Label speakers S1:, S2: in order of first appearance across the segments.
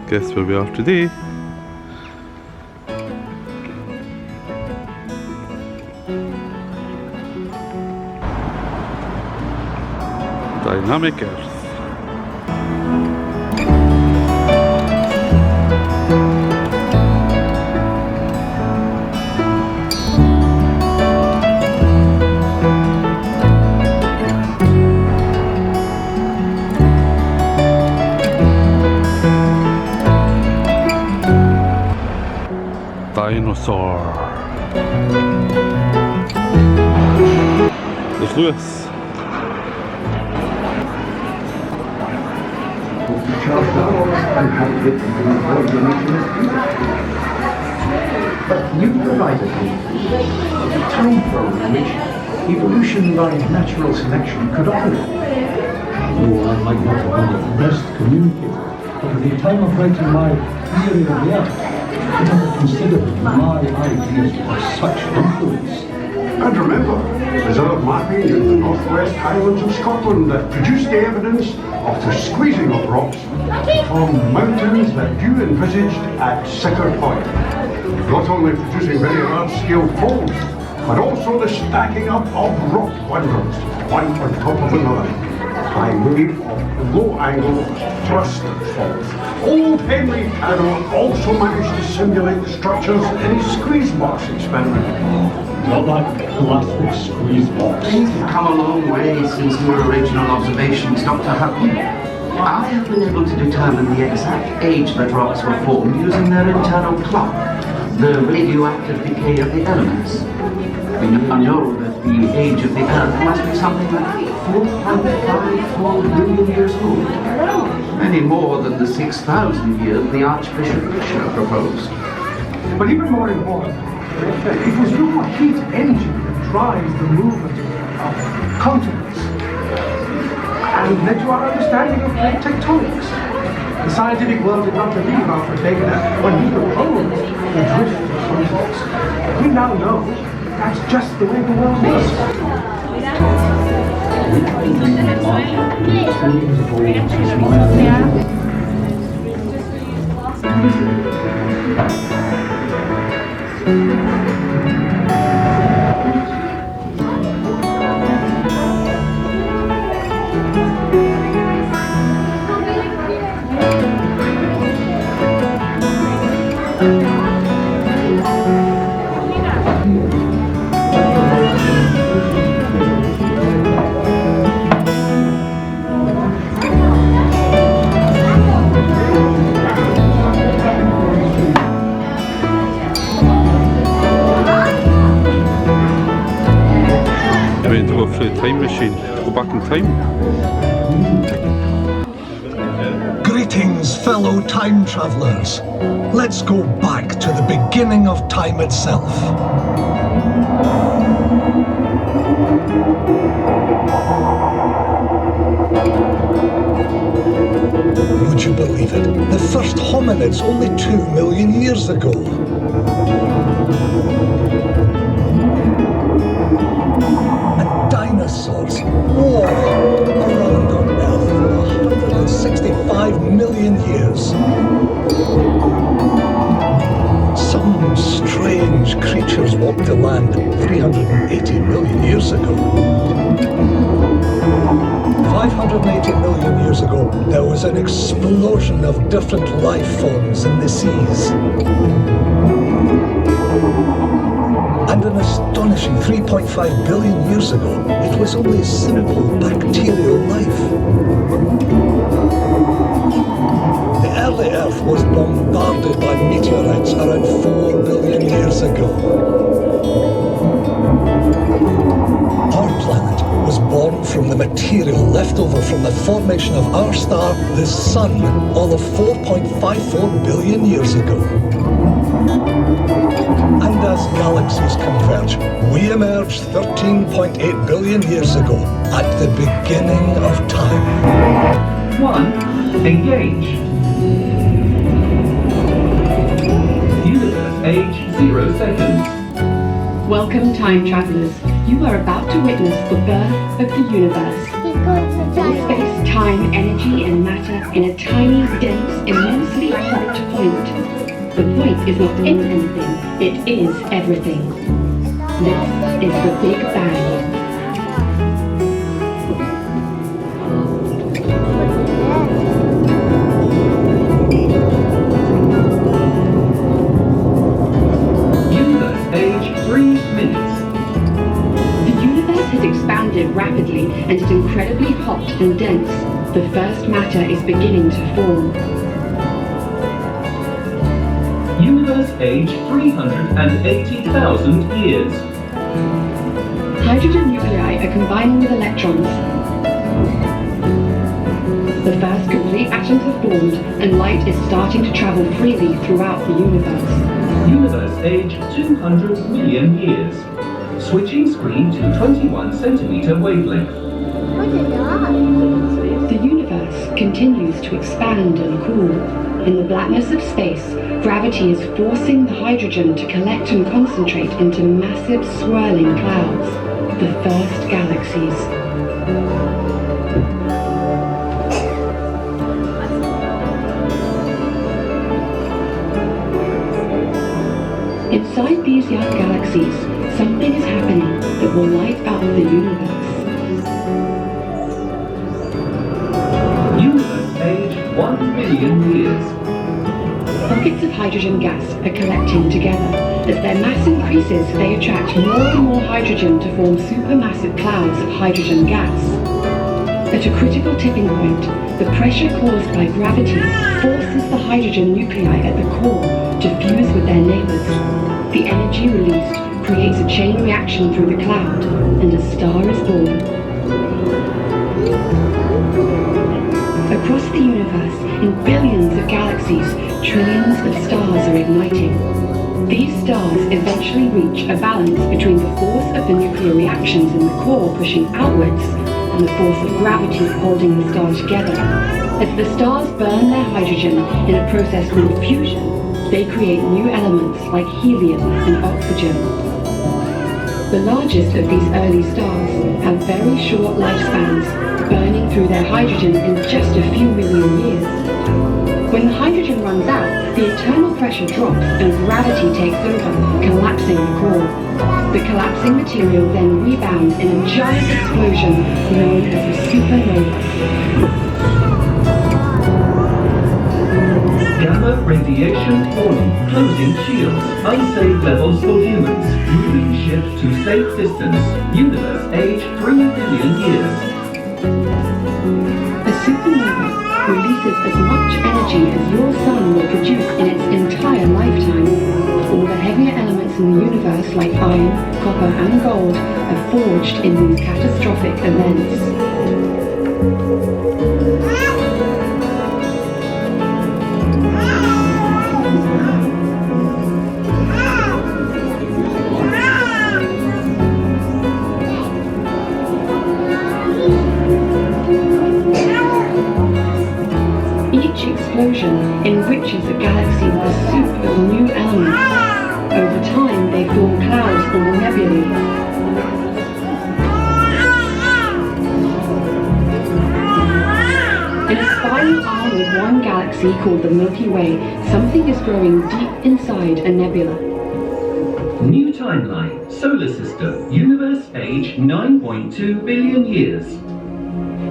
S1: Guess where we are today? Dynamic Earth. Dinosaur. There's Lewis.
S2: But you provided me a time frame in which evolution by natural selection could operate.
S3: Though I might not have been the best communicator, but at the time of writing my theory of the Earth, I never considered my ideas of such influence.
S4: And remember, reserve mapping in the northwest Highlands of Scotland that produced the evidence of the squeezing of rocks from mountains that you envisaged at Sicker Point. Not only producing very large-scale folds, but also the stacking up of rock bundles, one on top of another, by way of low-angle thrust faults. Old Henry Caddo also managed to simulate the structures in his squeeze box experiment.
S3: Not that plastic squeeze box.
S5: Things have come a long way since your original observations, Dr. Hutton. I have been able to determine the exact age that rocks were formed using their internal clock, the radioactive decay of the elements. We now know that the age of the Earth must be something like 4.54 billion years old. Many more than the 6,000 years the Archbishop Fisher proposed.
S2: But even more important, it was your heat engine that drives the movement of continents and led to our understanding of plate tectonics. The scientific world did not believe after Wegener when he proposed the drift of continents. We now know that's just the way the world is.
S1: Time machine, go back in time.
S6: Greetings, fellow time travelers. Let's go back to the beginning of time itself. Would you believe it? The first hominids only 2 million years ago. Dinosaurs war around on Earth for 165 million years. Some strange creatures walked the land 380 million years ago. 580 million years ago, there was an explosion of different life forms in the seas. And an astonishing 3.5 billion years ago, it was only simple bacterial life. The early Earth was bombarded by meteorites around 4 billion years ago. Our planet was born from the material left over from the formation of our star, the Sun, all of 4.54 billion years ago. And as galaxies converge, we emerged 13.8 billion years ago, at the beginning of time.
S7: 1. Engage. Universe age 0 seconds.
S8: Welcome, time travelers. You are about to witness the birth of the universe. All space, time, energy, and matter in a tiny, dense, immensely hot point. The point is not in anything, it is everything. This is the Big Bang. Expanded rapidly and is incredibly hot and dense. The first matter is beginning to form.
S7: Universe age 380,000 years.
S8: Hydrogen nuclei are combining with electrons. The first complete atoms have formed and light is starting to travel freely throughout the universe.
S7: Universe age 200 million years. Switching screen to 21 centimeter wavelength.
S8: The universe continues to expand and cool. In the blackness of space, gravity is forcing the hydrogen to collect and concentrate into massive swirling clouds, the first galaxies. Inside these young galaxies, something is happening that will light up the universe.
S7: Universe age 1 billion years.
S8: Pockets of hydrogen gas are collecting together. As their mass increases, they attract more and more hydrogen to form supermassive clouds of hydrogen gas. At a critical tipping point, the pressure caused by gravity forces the hydrogen nuclei at the core to fuse with their neighbors. The energy released creates a chain reaction through the cloud, and a star is born. Across the universe, in billions of galaxies, trillions of stars are igniting. These stars eventually reach a balance between the force of the nuclear reactions in the core pushing outwards and the force of gravity holding the star together. As the stars burn their hydrogen in a process called fusion, they create new elements like helium and oxygen. The largest of these early stars have very short lifespans, burning through their hydrogen in just a few million years. When the hydrogen runs out, the internal pressure drops and gravity takes over, collapsing the core. The collapsing material then rebounds in a giant explosion known as a supernova.
S7: Gamma radiation warning. Closing shields. Unsafe levels for humans. Moving ship to safe distance. Universe age 3 billion years.
S8: A supernova releases as much energy as your sun will produce in its entire lifetime. All the heavier elements in the universe like iron, copper and gold are forged in these catastrophic events. Each explosion enriches a galaxy with a soup of new elements. Over time, they form clouds called nebulae. In a spiral arm of one galaxy called the Milky Way, something is growing deep inside a nebula.
S7: New timeline. Solar system. Universe age 9.2 billion years.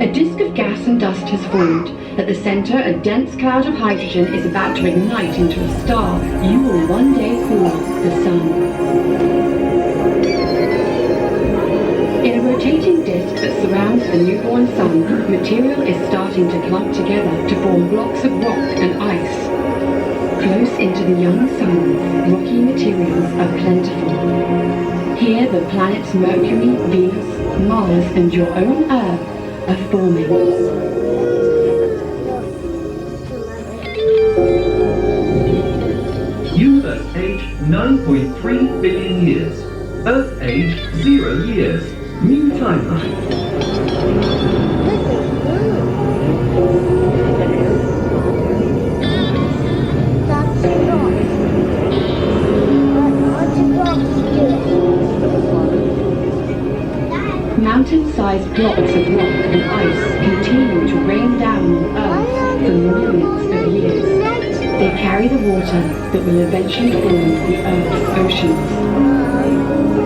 S8: A disk of gas and dust has formed. At the center, a dense cloud of hydrogen is about to ignite into a star you will one day call the Sun. In a rotating disk that surrounds the newborn Sun, material is starting to clump together to form blocks of rock and ice. Close into the young Sun, rocky materials are plentiful. Here the planets Mercury, Venus, Mars and your own Earth are forming.
S7: Universe age 9.3 billion years. Earth age 0 years. New timeline.
S8: mountain-sized blocks of rock and ice continue to rain down on Earth for millions of years. They carry the water that will eventually form the Earth's oceans.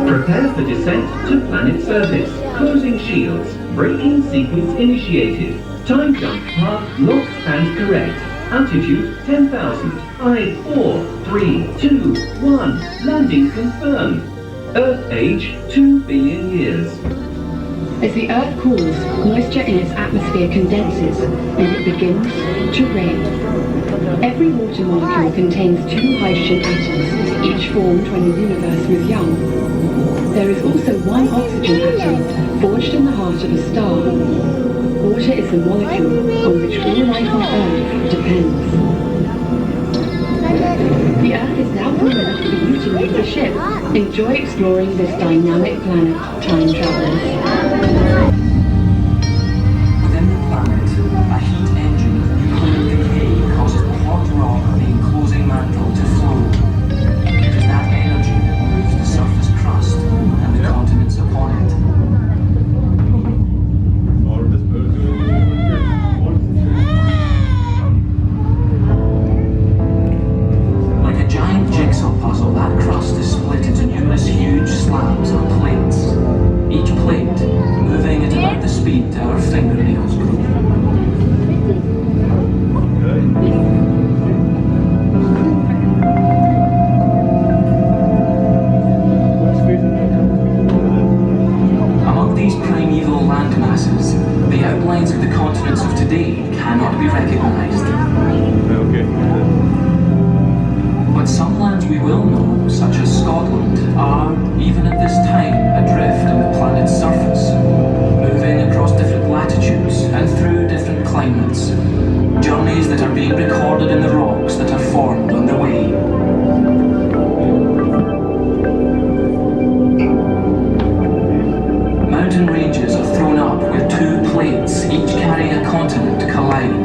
S7: Prepare for descent to planet surface. Closing shields. Braking sequence initiated. Time jump path locked and correct. Altitude 10,000. 5, 4, 3, 2, 1. Landing confirmed. Earth age 2 billion years.
S8: As the Earth cools, moisture in its atmosphere condenses and it begins to rain. Every water molecule contains 2 hydrogen atoms, each formed when the universe was young. There is also 1 oxygen atom, forged in the heart of a star. Water is the molecule on which all life on Earth depends. The Earth is now cool enough for you to leave the ship. Enjoy exploring this dynamic planet, time travelers.
S9: Within the planet, a heat engine of nuclear decay causes the hot rock of the enclosing mantle to flow. It is that energy that moves the surface crust and the continents upon it. Like a giant jigsaw puzzle, that crust is split into numerous huge slabs or plates. Each plate moving at about the speed our fingernails grow. Among these primeval landmasses, the outlines of the continents of today cannot be recognized. But some lands we will know, such as Scotland, are, even at this time, adrift on the planet's surface, moving across different latitudes and through different climates. Journeys that are being recorded in the rocks that are formed on the way. Mountain ranges are thrown up where 2 plates, each carrying a continent, collide.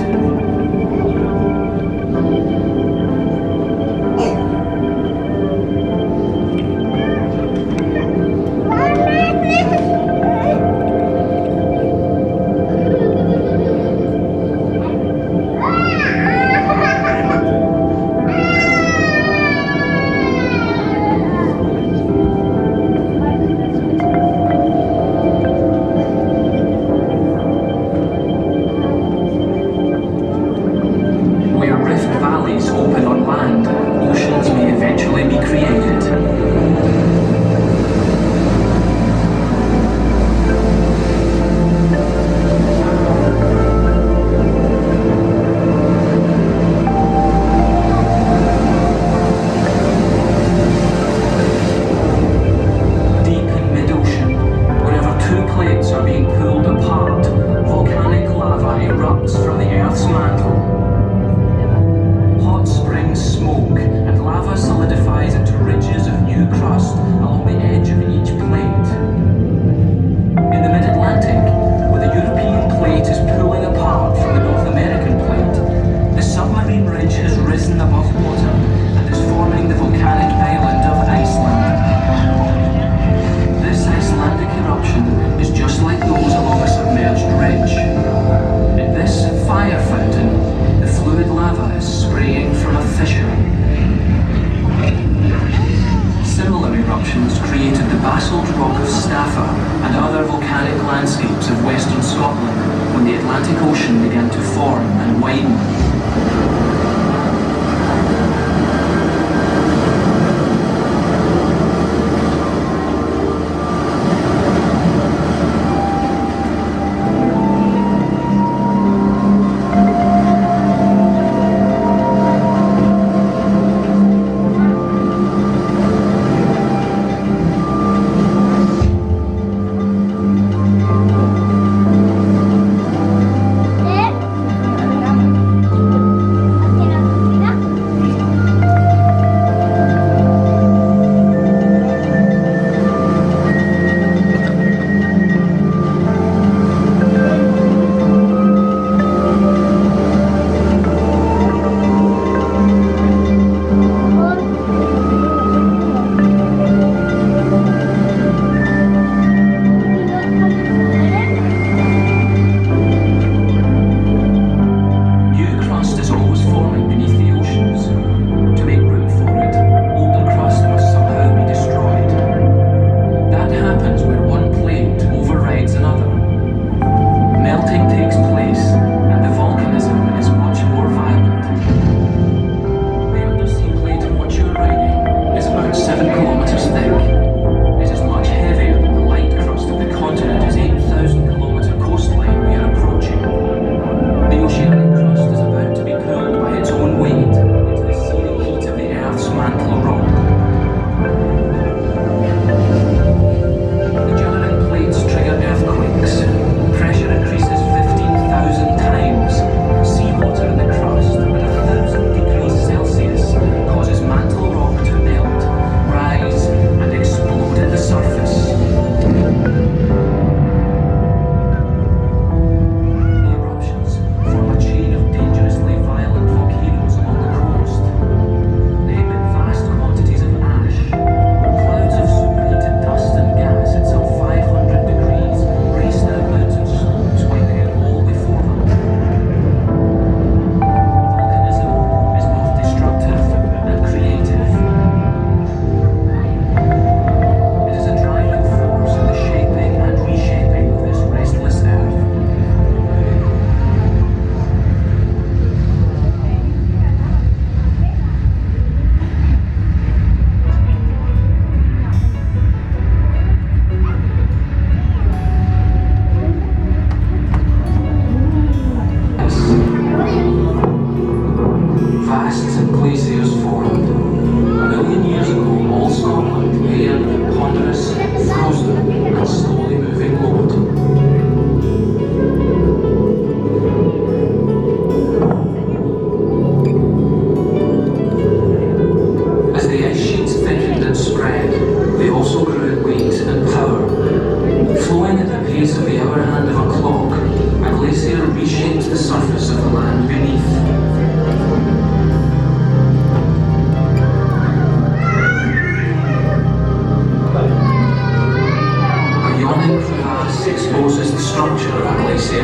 S9: reinforces the structure of a glacier.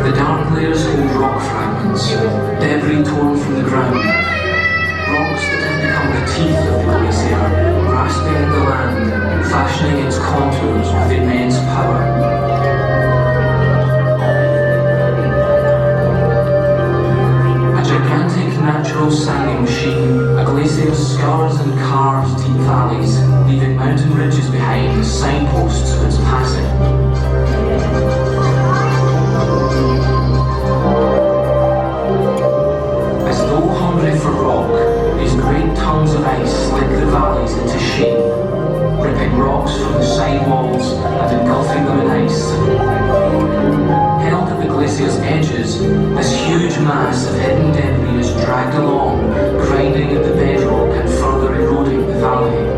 S9: The dark layers hold rock fragments, debris torn from the ground, rocks that have become the teeth of the glacier, grasping at the land, fashioning its contours with immense power. A gigantic natural sanding machine, a glacier scars and carves deep valleys, leaving mountain ridges behind as signposts of its passing. As though hungry for rock, these great tongues of ice lick the valleys into shape, ripping rocks from the side walls and engulfing them in ice. Held at the glacier's edges, this huge mass of hidden debris is dragged along, grinding at the bedrock and further eroding the valley.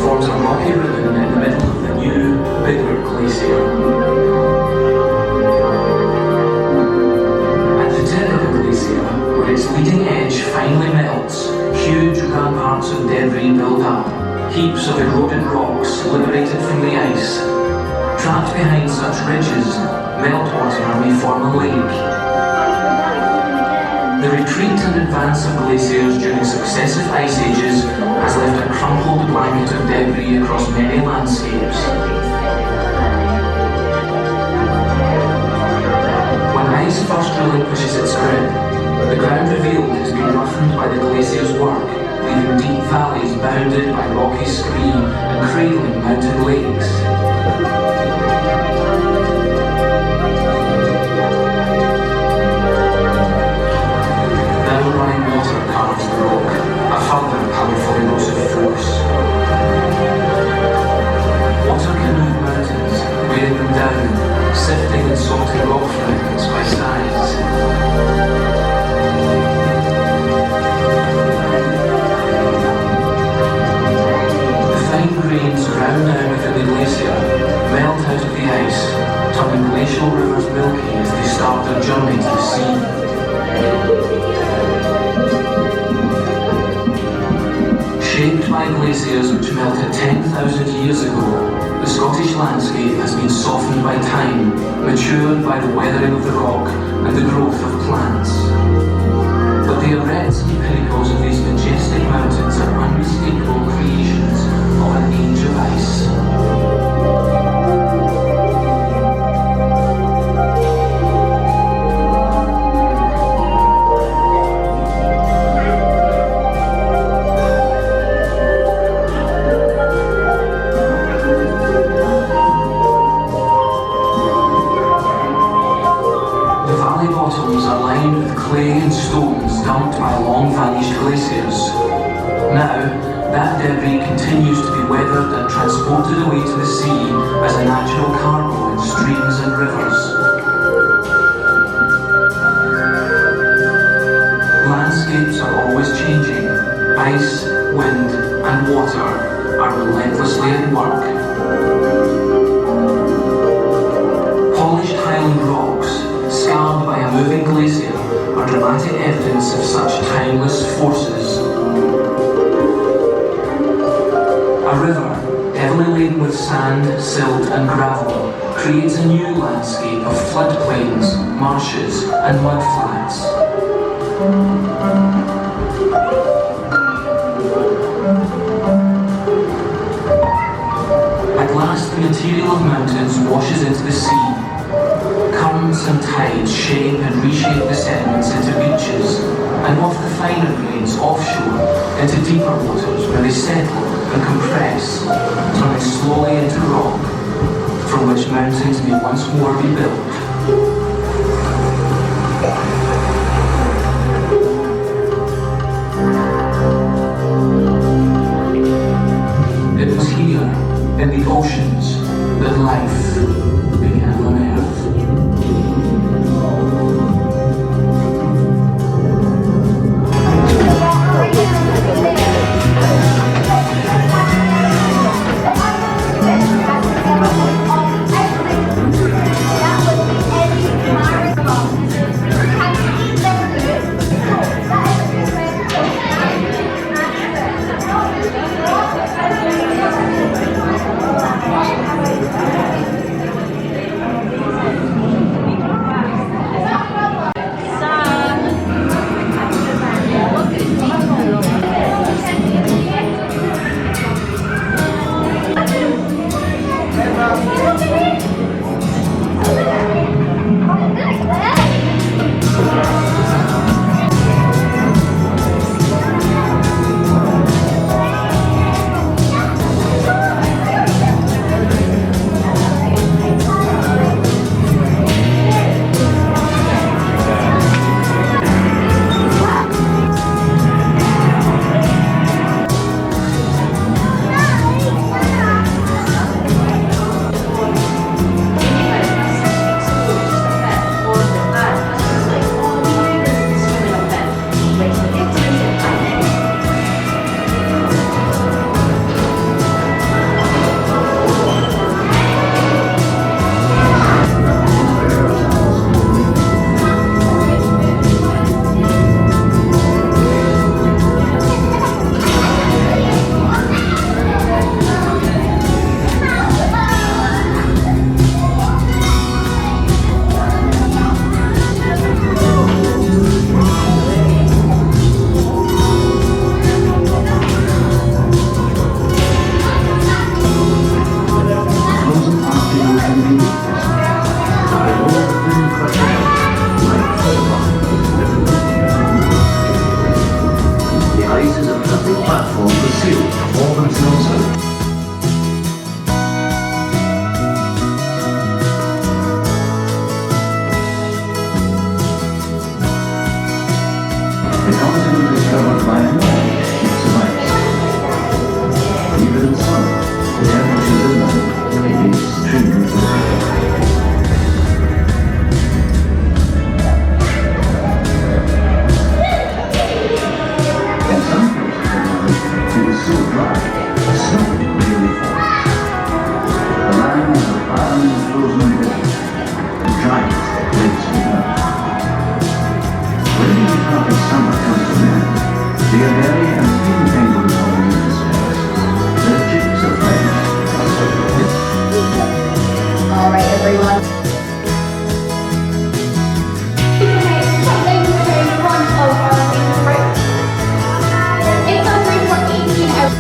S9: Forms a rocky ribbon in the middle of the new, bigger glacier. At the tip of the glacier, where its leading edge finally melts, huge ramparts of debris build up, heaps of eroded rocks liberated from the ice. Trapped behind such ridges, meltwater may form a lake. The retreat and advance of glaciers during successive ice ages has left a crumpled blanket of debris across many landscapes. When ice first relinquishes its grip, the ground revealed has been roughened by the glacier's work, leaving deep valleys bounded by rocky scree and cradling mountain lakes. Running water carves the rock, a further powerful erosive force. Water can move mountains, weighing them down, sifting and sorting rock fragments by size. The fine grains ground down within the glacier melt out of the ice, turning glacial rivers milky as they start their journey to the sea. Shaped by glaciers which melted 10,000 years ago, the Scottish landscape has been softened by time, matured by the weathering of the rock and the growth of plants. But the arêtes and pinnacles of these majestic mountains are unmistakable creations of an age of ice. Dumped by long-vanished glaciers. Now, that debris continues to be weathered and transported away to the sea as a natural cargo in streams and rivers. Landscapes are always changing. Ice, wind, and water are relentlessly at work. Polished Highland rocks, scarred by a moving glacier, are dramatic evidence of such timeless forces. A river, heavily laden with sand, silt and gravel, creates a new landscape of floodplains, marshes and mudflats. At last the material of mountains washes into the sea. Currents and tides shape and reshape the sediments into beaches, and off the finer grains offshore into deeper waters where they settle and compress, turning slowly into rock, from which mountains may once more be built. It was here, in the oceans, that life began on Earth.
S3: covered by enormous sheets of ice. Even in summer, the temperatures inland may be extremely cold. In some places, it is so dry that snow really falls. The land is a barren frozen desert, the driest place on earth. When the tropic summer comes to an end, the Adelie and green penguins on the intersects. Their chicks are fledged.
S10: Alright everyone. Something to in front of our group. It's on room for 18 hours.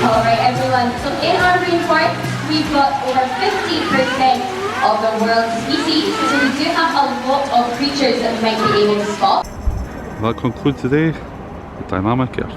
S10: Alright everyone, so in our rainforest we've got over 50% of the world's species, so we do have a lot of creatures that we might be able to spot.
S1: That concludes today, the Dynamic Earth.